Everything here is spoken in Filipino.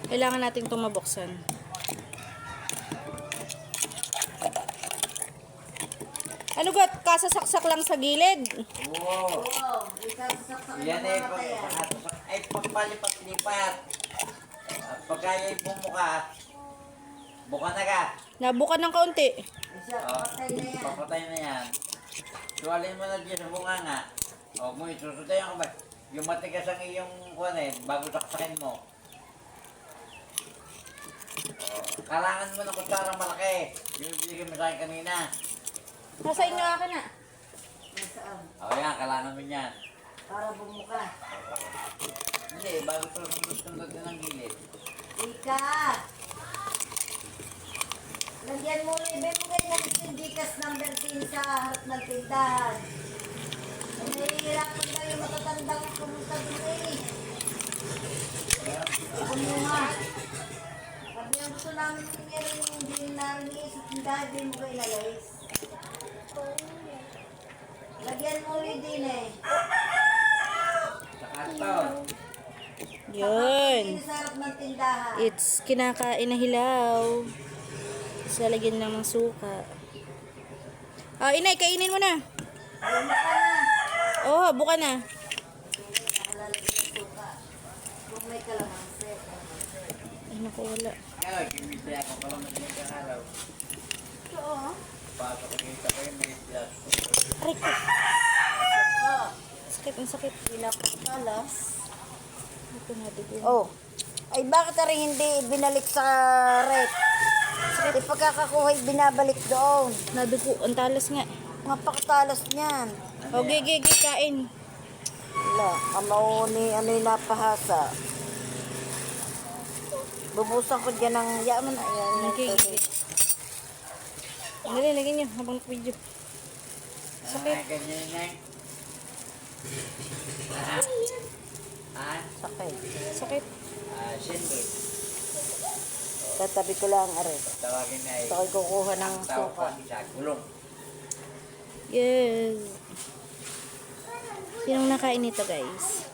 Kailangan natin itong mabuksan. Ano ba? Kasasaksak lang sa gilid? Oo. Oo, isasaksak Yan mo eh, mga tayo. ay pagpalipat-lipat. At pagka yung bumuka, buka na ka. Nabukan ng kaunti. Isa, patay na yan. Papatay na yan. Suwalin mo na dyan sa bunganga. O mo, isusundayan ko ba? Yung matigas ang iyong kuwan eh, bago saksakin mo. O, kailangan mo ng kutsara malaki. Yung binigay mo sa akin kanina. Nasa inyo akin na. Nasaan? O yan, kailangan mo yan. Para bumuka. Hindi, bago sundot din ang gilid. Ika! Lagyan mo rin, ibig mo kayo ng sindikas number 10 sa harap ng tindahan. Ay, nahihirapan daw yung matatandang pumunta dun eh. Kumuha. Pag yung gusto namin nangyari yung hindi namin sa tindahan, hindi mo kayo inalayas. Lagyan mo rin din eh. Saka ito. Yun. Sa harap ng tindahan. It's kinakain na hilaw. Tapos lalagyan lang ng suka. Ah, inay, kainin mo na. Alam mo ka na. Oh, buka na. Nakalalagyan ng suka. Kung may kalamansi. Ay, naku, wala. Ngayon, kimita ako pala madaling araw. Oo. Pasok ko dito ko yung may plus. Aray ko. Oh. Sakit, ang sakit. Pinakalas. Ito na, digo. Oh. Ay bakit rin hindi binalik sa rep? Sakit pagkakakuha binabalik doon. Nadugo, ang talas nga. Napakatalas niyan. O, gigi, kain. Wala, kamaw ni ano yung napahasa. Bubusan ko dyan ng yaman. Ayan. Okay. Dali, lagyan nyo habang video. Sakit. Ganyan na. Ah, Sakit. Sakit. sandwich. Tatabi ko lang are. Tawagin na Ito ko'y kukuha ng tawag suka. pa sa gulong. Yes. Sinong nakain nito, guys?